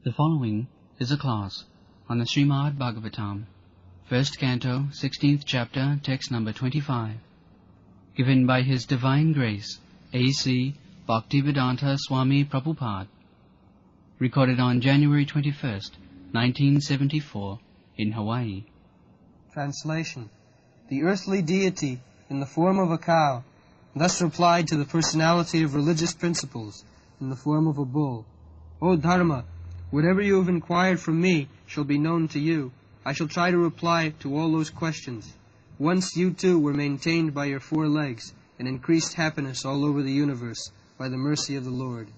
The following is a class on the Srimad Bhagavatam, first canto, 16th chapter, text number 25, given by His Divine Grace, A.C. Bhaktivedanta Swami Prabhupada, recorded on January 21st, 1974, in Hawaii. Translation. The earthly deity, in the form of a cow, thus replied to the personality of religious principles, in the form of a bull, "O Dharma, whatever you have inquired from me shall be known to you. I shall try to reply to all those questions. Once you too were maintained by your 4 legs, and increased happiness all over the universe by the mercy of the Lord."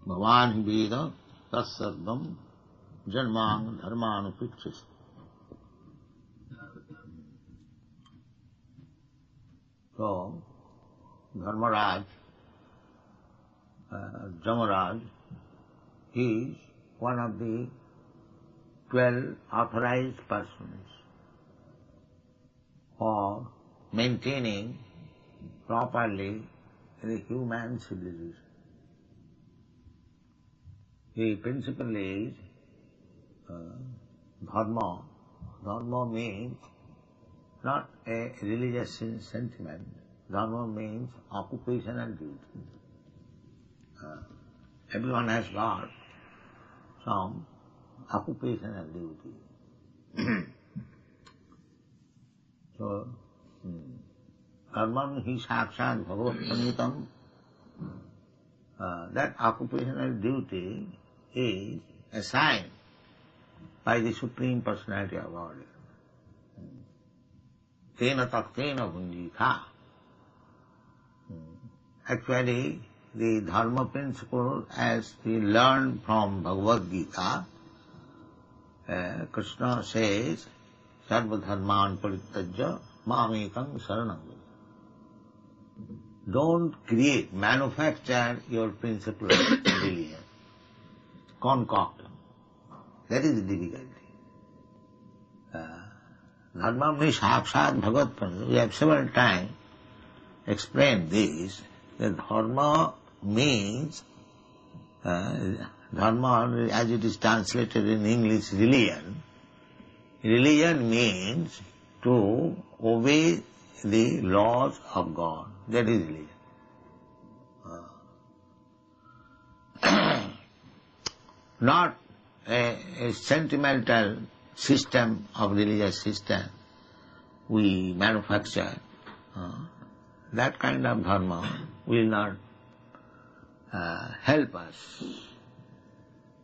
Bhavan Veda Tassarvam Janmang Dharmanupichis. So, Dharmaraj, Jamaraj, is one of the 12 authorized persons for maintaining properly the human civilization. The principle is dharma. Dharma means not a religious sentiment. Dharma means occupational duty. Everyone has got some occupational duty. So, dharma hi sakshat bhagavat pranyitam. That occupational duty is assigned by the Supreme Personality of Godhead. Tena taktena bhunjitha. Actually, the dharma principle, as we learn from Bhagavad Gita, Krishna says, sarva dharman parityajya mamekam saranam. Don't create, manufacture your principle of religion. Concoct. That is the difficulty. Dharma means sakshat bhagavat pranyitam. We have several times explained this, that dharma means, dharma as it is translated in English, religion. Religion means to obey the laws of God. That is religion. Not a sentimental system of religious system we manufacture. That kind of dharma will not help us.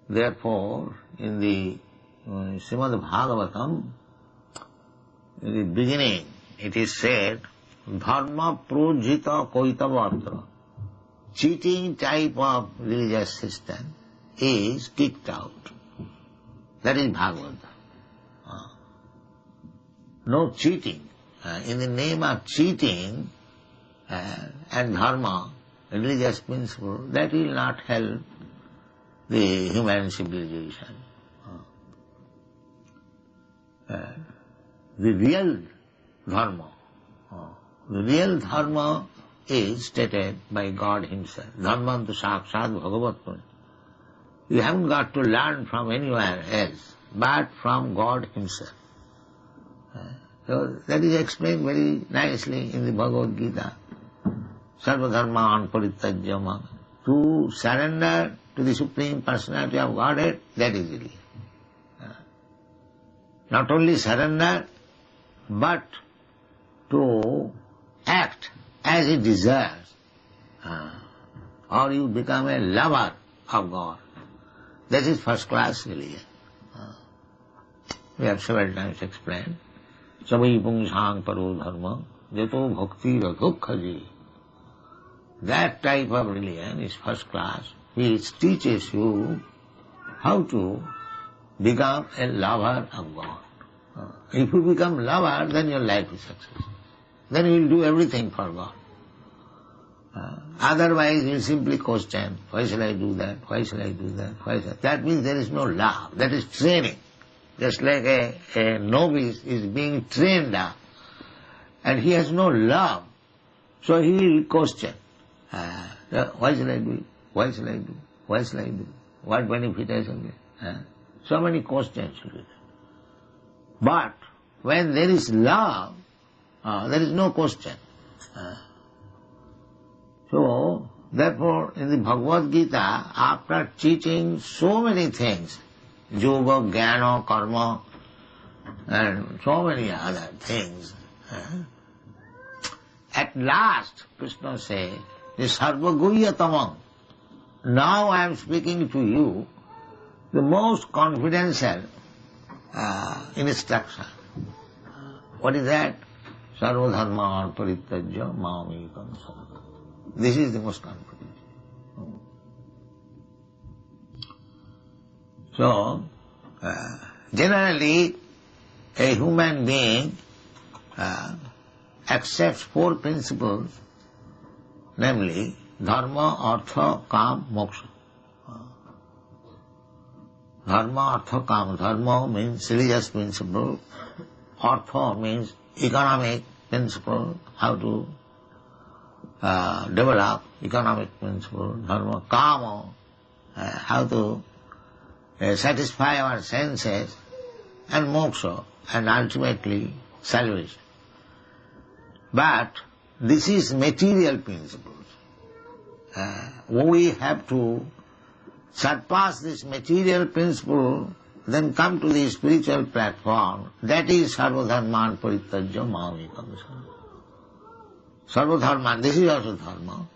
Therefore, in the Srimad Bhagavatam, in the beginning, it is said, dharma projita koitavatra. Cheating type of religious system is kicked out. That is Bhagavata. No cheating. In the name of cheating and dharma, religious principle, that will not help the human civilization. The real dharma, is stated by God Himself. Dharmantu sakshat bhagavat pranyitam. You haven't got to learn from anywhere else, but from God Himself. So that is explained very nicely in the Bhagavad Gita. Sarva dharman parityajya. To surrender to the Supreme Personality of Godhead, that is religion. Not only surrender, but to act as it deserves. Or you become a lover of God. That is first class religion. We have several times explained. Sabai pungsang paro dharma, jato bhakti radhukhaji. That type of religion is first class, which teaches you how to become a lover of God. If you become lover, then your life is successful. Then you will do everything for God. Otherwise, you simply question, why shall I do that? Why shall I do that? Why shall I? That means there is no love. That is training. Just like a novice is being trained up and he has no love, so he will question, why shall I do it? Why shall I do? Why shall I do? What benefit I shall get? So many questions will be there. But when there is love, there is no question. So, therefore, in the Bhagavad Gita, after teaching so many things, yoga, jnana, karma, and so many other things, at last, Krishna says, Sarvaguhyatamam. Now I am speaking to you the most confidential instruction. What is that? Sarvadharman parityajya mamekam saranam. This is the most confidential. So, generally, a human being accepts four principles, namely dharma, artha, kam, moksha. Dharma, artha, kam. Dharma means religious principle. Artha means economic principle, how to develop economic principle. Dharma, kama, how to satisfy our senses, and moksha, and ultimately salvation. But this is material principles. We have to surpass this material principle, then come to the spiritual platform. That is sarvadharman parityajya mamekam saranam. Sarvadharman, this is also dharma.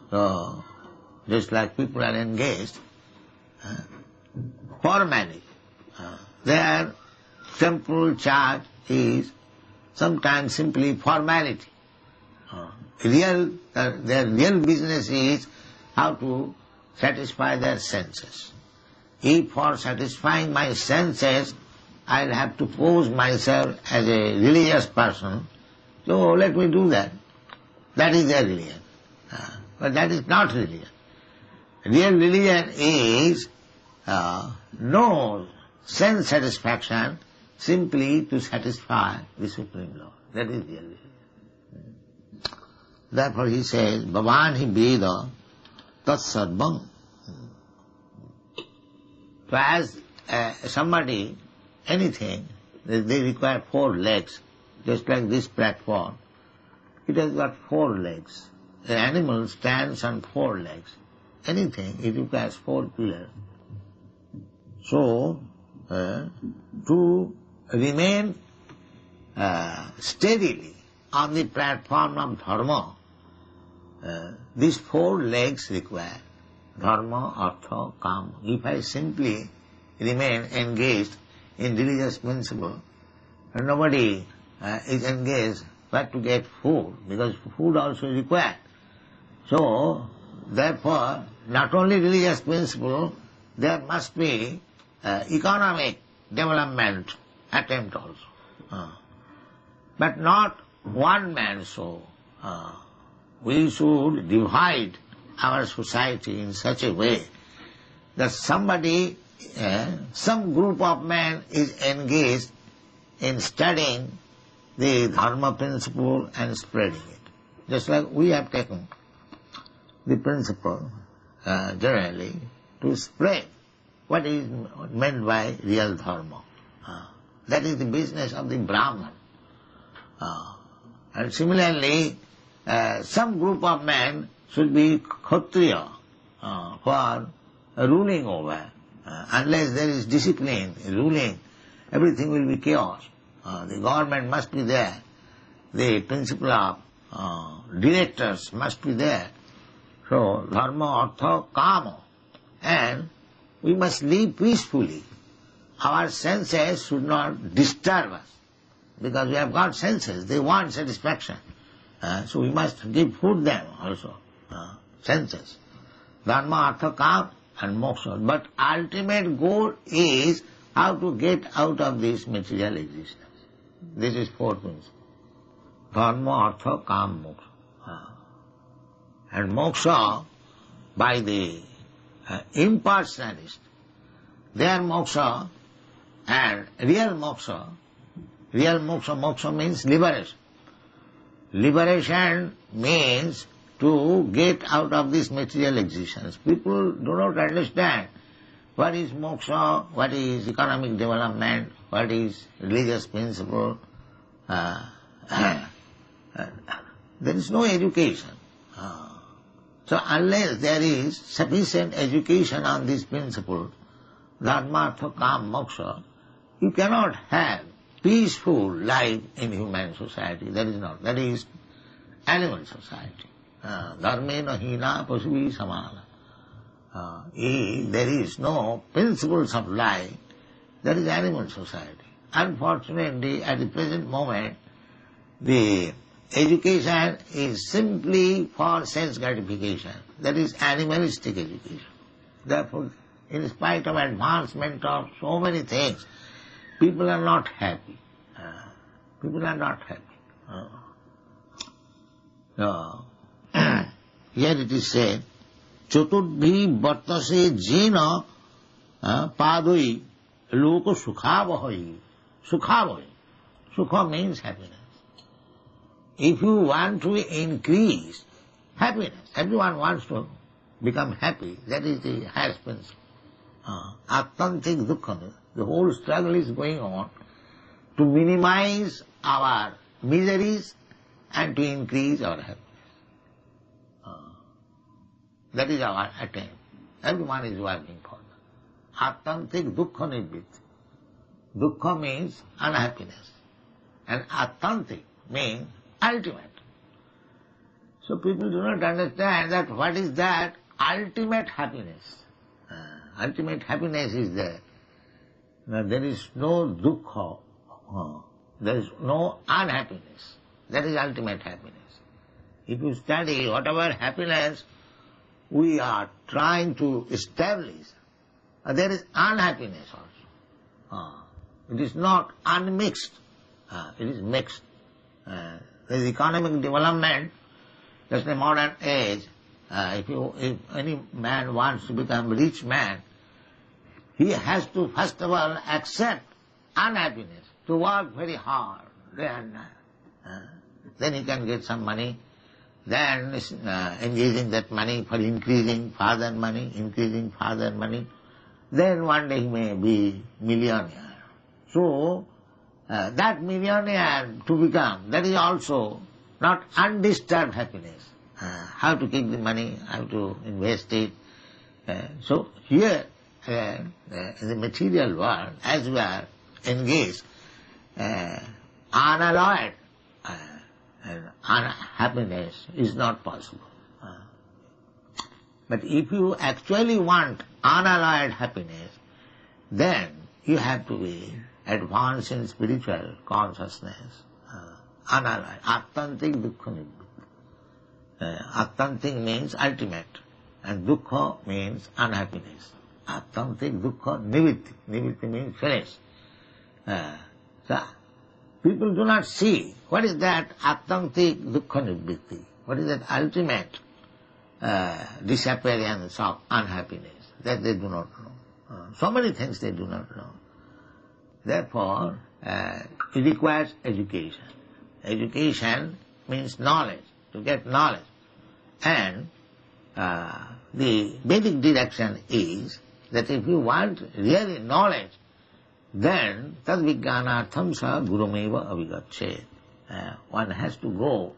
So, just like people are engaged for marriage. Their temple church is sometimes simply formality. Their real business is how to satisfy their senses. If for satisfying my senses I'll have to pose myself as a religious person, so let me do that. That is their religion. But that is not religion. Real religion is no sense satisfaction, simply to satisfy the Supreme Lord. That is real religion. Therefore he says, Bhavan hi veda tat sarvam. So as somebody, anything, they require four legs, just like this platform. It has got four legs. The animal stands on four legs. Anything, it requires four pillars. So, to remain steadily on the platform of dharma, these four legs require dharma, artha, kama. If I simply remain engaged in religious principle, nobody is engaged but to get food, because food also is required. So, therefore, not only religious principle, there must be economic development attempt also. But not one man show. We should divide our society in such a way that somebody, some group of men is engaged in studying the dharma principle and spreading it. Just like we have taken the principle generally to spread what is meant by real dharma. That is the business of the Brahman. And similarly, some group of men should be Kshatriya for ruling over. Unless there is discipline, ruling, everything will be chaos. The government must be there. The principle of directors must be there. So, dharma, artha, kama. And we must live peacefully. Our senses should not disturb us, because we have got senses, they want satisfaction. So we must give food them also, senses. Dharma, artha, kama and moksha. But ultimate goal is how to get out of this material existence. This is four things. Dharma, artha, kama, moksha. And moksha, by the impersonalist, their moksha and real moksha Real moksha, moksha means liberation. Liberation means to get out of this material existence. People do not understand what is moksha, what is economic development, what is religious principle. There is no education. So unless there is sufficient education on this principle, dharma, artha, kam, moksha, you cannot have peaceful life in human society. That is not. That is animal society. Dharmena hina pasuvi samana. If there is no principles of life, that is animal society. Unfortunately, at the present moment, the education is simply for sense gratification. That is animalistic education. Therefore, in spite of advancement of so many things, people are not happy. People are not happy. Here it is said, Chaturdhi vartase jena padoi loko sukhavahai. Sukhavahai. Sukha means happiness. If you want to increase happiness, everyone wants to become happy, that is the highest principle. Attantik dukkha, the whole struggle is going on to minimize our miseries and to increase our happiness. That is our attempt. Everyone is working for that. Attantik dukkha nibbitti. Dukkha means unhappiness. And attantik means ultimate. So people do not understand that what is that ultimate happiness. Ultimate happiness is there. Now, there is no dukkha. There is no unhappiness. That is ultimate happiness. If you study whatever happiness we are trying to establish, there is unhappiness also. It is not unmixed. It is mixed. There is economic development. Just in the modern age, if any man wants to become a rich man, he has to first of all accept unhappiness, to work very hard day and night. Then he can get some money, then engaging that money for increasing further money, then one day he may be millionaire. So, that millionaire to become, that is also not undisturbed happiness. How to keep the money, how to invest it. So here, in the material world, as we are engaged, unalloyed happiness is not possible. But if you actually want unalloyed happiness, then you have to be advanced in spiritual consciousness. Unalloyed. Attantik dukkha nibbitti. Attantik means ultimate, and dukkha means unhappiness. Attantik dukkha nivitti. Nivitti means finish. So, people do not see what is that attantik dukkha nibbitti. What is that ultimate disappearance of unhappiness? That they do not know. So many things they do not know. Therefore, it requires education. Education means knowledge, to get knowledge. And the Vedic direction is that if you want really knowledge, then tad vijnanartham sa gurumeva avigachet. One has to go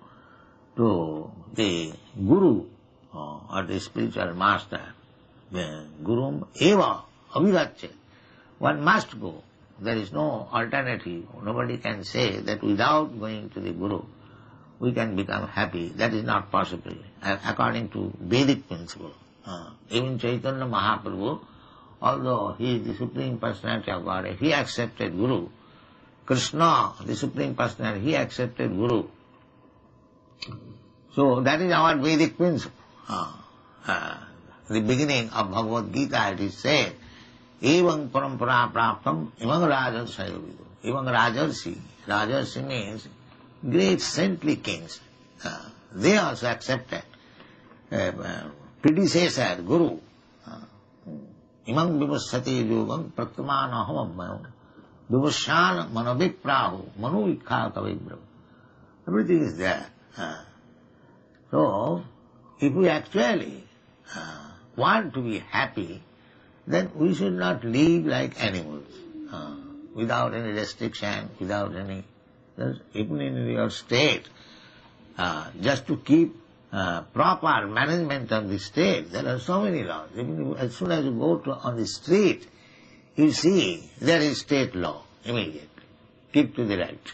to the guru or the spiritual master. The gurum eva avigachet. One must go. There is no alternative. Nobody can say that without going to the guru we can become happy. That is not possible according to Vedic principle. Even Chaitanya Mahaprabhu, although he is the Supreme Personality of Godhead, he accepted Guru. Krishna, the Supreme Personality, he accepted Guru. So that is our Vedic principle. The beginning of Bhagavad Gita it is said, Evang parampara praptam imang rajarsayovidu. Evang rajarsi. Rajarsi means great saintly kings. They also accepted predecessor, Guru. Imam vivassati yogam pratmanaham abmayam. Duvashan manaviprahu, manu ikha kavibrahu. Everything is there. So, if we actually want to be happy, then we should not live like animals, without any restriction, without any... Even in your state, just to keep proper management of the state, there are so many laws. Even as soon as you go on the street, you see there is state law immediately. Keep to the right.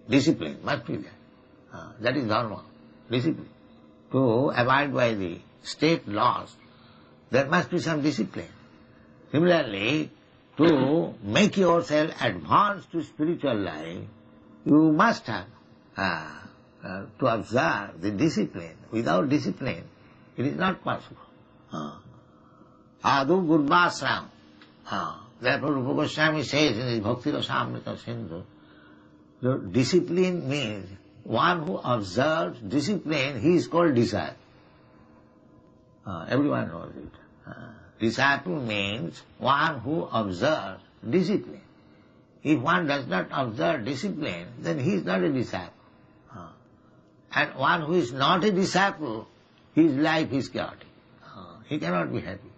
Discipline must be there. That is dharma, discipline. To abide by the state laws, there must be some discipline. Similarly, to make yourself advance to spiritual life, you must have to observe the discipline. Without discipline, it is not possible. Adu Gurvasram. Therefore, Rupa Goswami says in his Bhakti Rasamrita Sindhu, so discipline means one who observes discipline, he is called disciple. Everyone knows it. Disciple means one who observes discipline. If one does not observe discipline, then he is not a disciple. And one who is not a disciple, his life is chaotic. He cannot be happy.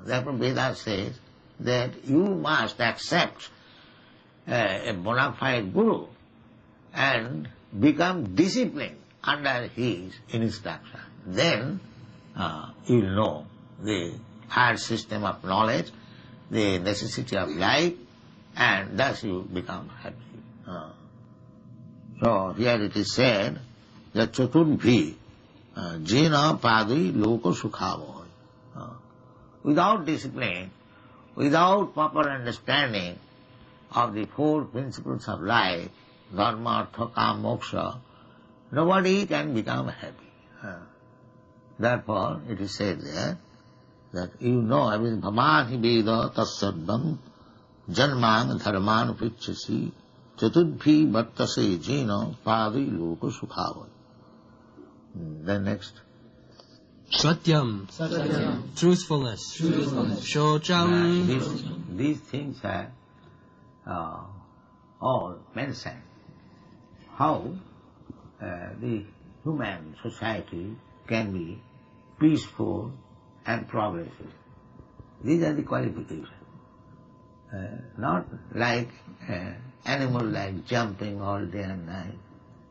Therefore Veda says that you must accept a bona fide guru and become disciplined under his instruction. Then you will know the higher system of knowledge, the necessity of life, and thus you become happy. So here it is said that Chaturdhi jena padri loka sukhavoi. Without discipline, without proper understanding of the four principles of life, dharma, artha, kama, moksha, nobody can become happy. Therefore, it is said there that you know everything. Bhamani veda tasadvam janman dharman upicchasi chatudbhi bhattase jena padi loka sukhavai. Then next. Satyam. Truthfulness. Shocham. These things are all mentioned. How the human society can be peaceful and progressive. These are the qualifications. Not like animal like jumping all day and night.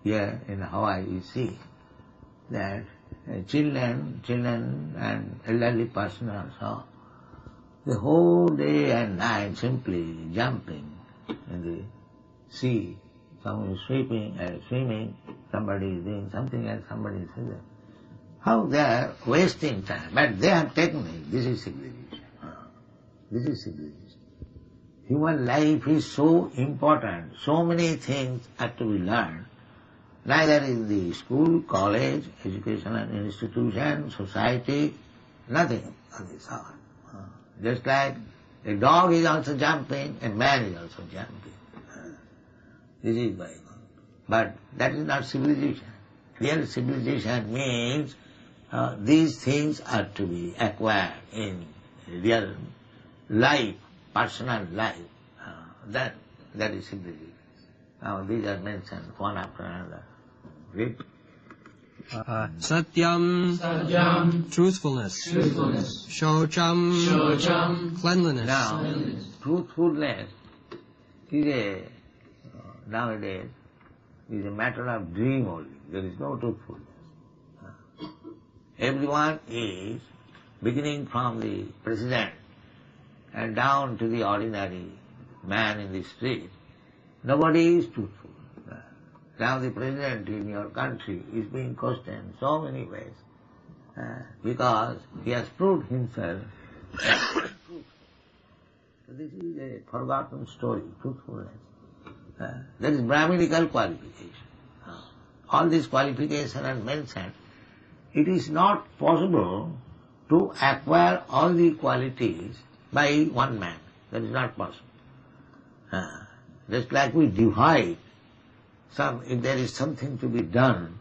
Here in Hawaii you see that children and elderly person also, the whole day and night simply jumping in the sea. Someone is swimming, somebody is doing something else, somebody is doing that. How they are wasting time, but they have taken it. This is civilization. This is civilization. Human life is so important, so many things are to be learned. Neither in the school, college, educational institution, society, nothing on this earth. Just like a dog is also jumping, a man is also jumping. This is going on. But that is not civilization. Real civilization means these things are to be acquired in real life, personal life. That is civilization. Now these are mentioned one after another. Read. Satyam. Truthfulness. Shocham. Cleanliness. Now, truthfulness is nowadays is a matter of dream only. There is no truthfulness. Everyone is, beginning from the president and down to the ordinary man in the street, nobody is truthful. Now the president in your country is being questioned so many ways because he has proved himself truthful. So this is a forgotten story, truthfulness. That is Brahminical qualification. All these qualifications are mentioned. It is not possible to acquire all the qualities by one man. That is not possible. Just like we divide if there is something to be done,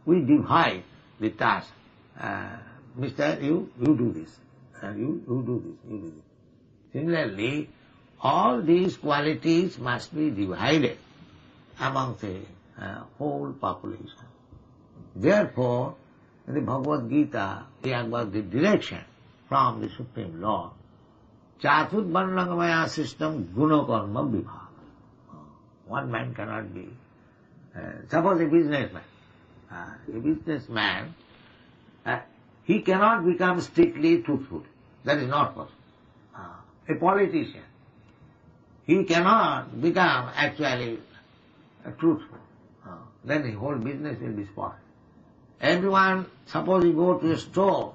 we divide the task. Mister, you do this, and you do this, you do this. Similarly, all these qualities must be divided among the whole population. Therefore, in the Bhagavad Gita, we have got the direction from the Supreme Lord. Chatur Varnangamaya system guna karma vibhaga. One man cannot be. Suppose a businessman, he cannot become strictly truthful. That is not possible. A politician, he cannot become actually truthful. Then the whole business will be spoiled. Everyone, suppose you go to a store,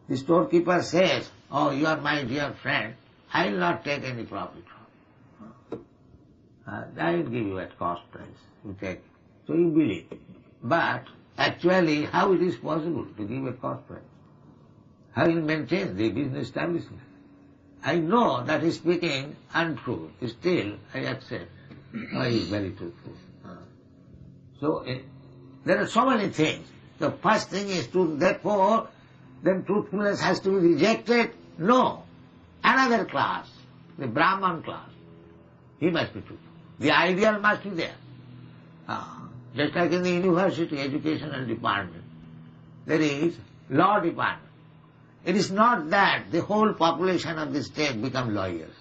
the storekeeper says, "Oh, you are my dear friend, I will not take any profit from you. I will give you at cost price, you take it." So you believe. But actually, how it is possible to give at cost price? How will you maintain the business establishment? I know that he is speaking untruth, still I accept. Oh, he is very truthful. So there are so many things. The first thing is truth, therefore, then truthfulness has to be rejected? No. Another class, the Brahman class, he must be truthful. The ideal must be there. Just like in the university educational department, there is law department. It is not that the whole population of the state become lawyers.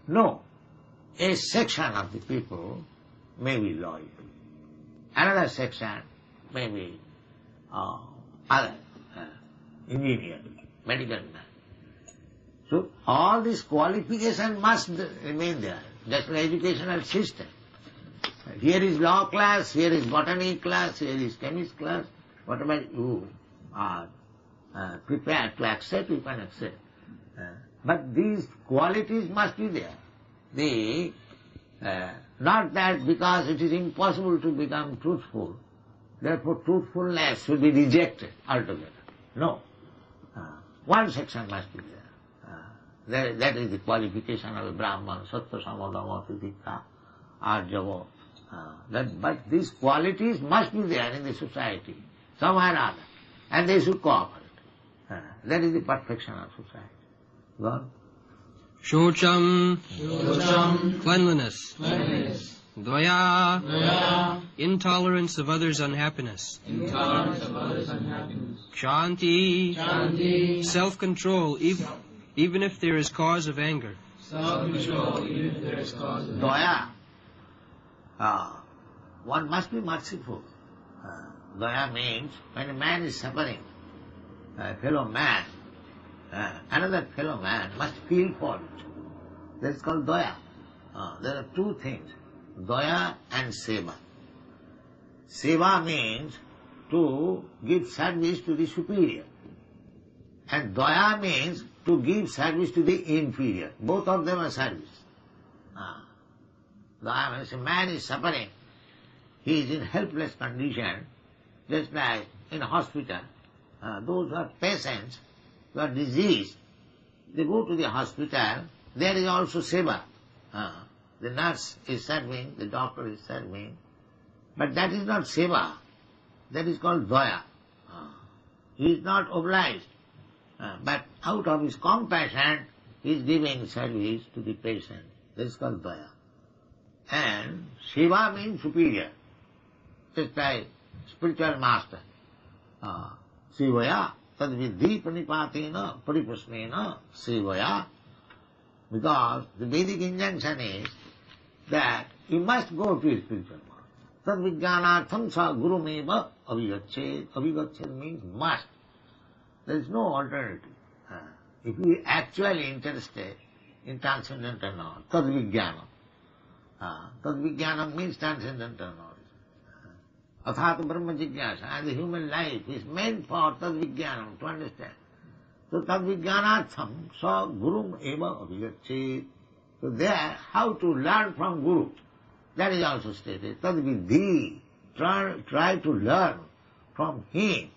No. A section of the people may be lawyers. Another section may be other engineer, medical man. So all this qualification must remain there, just like educational system. Here is law class, here is botany class, here is chemist class. Whatever you are prepared to accept, you can accept. But these qualities must be there. Not that because it is impossible to become truthful, therefore truthfulness should be rejected altogether. No. One section must be there. That is the qualification of a Brahman, Sattva Samadama Titikha Arjava. But these qualities must be there in the society, somewhere or other, and they should cooperate. That is the perfection of society. Go on. Shocham, cleanliness. Dvaya, intolerance of others' unhappiness. Shanti, self-control, even if there is cause of anger. Dvaya, one must be merciful. Dvaya means when a man is suffering, a fellow man, another fellow man must feel for it. That is called daya. There are two things, daya and seva. Seva means to give service to the superior, and daya means to give service to the inferior. Both of them are service. Daya means a man is suffering, he is in helpless condition, just like in a hospital. Those who are patients, who are diseased, they go to the hospital, there is also seva. The nurse is serving, the doctor is serving, but that is not seva, that is called daya. He is not obliged, but out of his compassion, he is giving service to the patient. That is called daya. And seva means superior, just like spiritual master. Sevaya, tad vidhi pranipatena pariprasnena sevaya. Because the Vedic injunction is that you must go to a spiritual master. Tad vijnanartham sa gurumeva avigachet. Avigachet means must. There is no alternative. If you are actually interested in transcendental knowledge, tad vijnanam. Tad vijnanam means transcendental knowledge. Athata Brahma Jigyasa, and the human life is meant for tad vijnanam, to understand. So tad vijnanatham sa gurum eva avigachet. So there, how to learn from Guru, that is also stated. Tad vidhi, try to learn from him.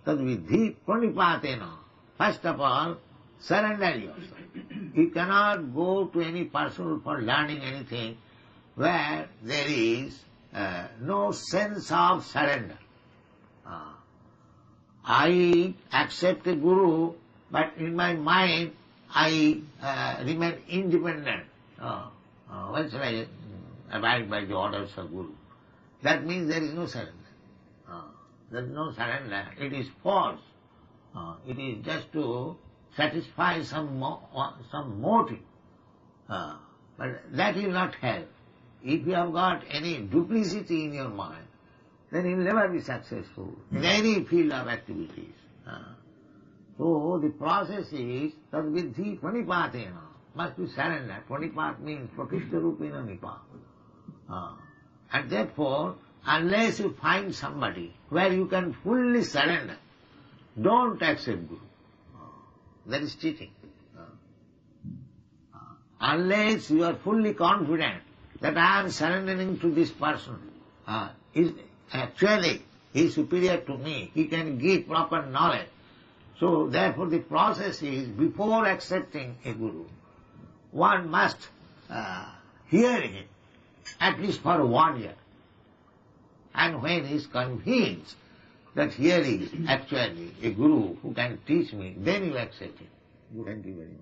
Tad vidhi pranipatena. First of all, surrender yourself. You cannot go to any person for learning anything where there is no sense of surrender. I accept a Guru, but in my mind I remain independent when shall I abide by the orders of Guru? That means there is no surrender. There is no surrender. It is false. It is just to satisfy some motive. But that will not help. If you have got any duplicity in your mind, then you will never be successful in any field of activities. So the process is that vidhi pranipatena, must be surrender. Pranipat means prakishta rupena nipa. And therefore, unless you find somebody where you can fully surrender, don't accept Guru. That is cheating. Unless you are fully confident that I am surrendering to this person, actually he is superior to me, he can give proper knowledge. So therefore the process is, before accepting a Guru, one must hear him at least for 1 year. And when he is convinced that here is actually a Guru who can teach me, then you accept him. Thank you very much.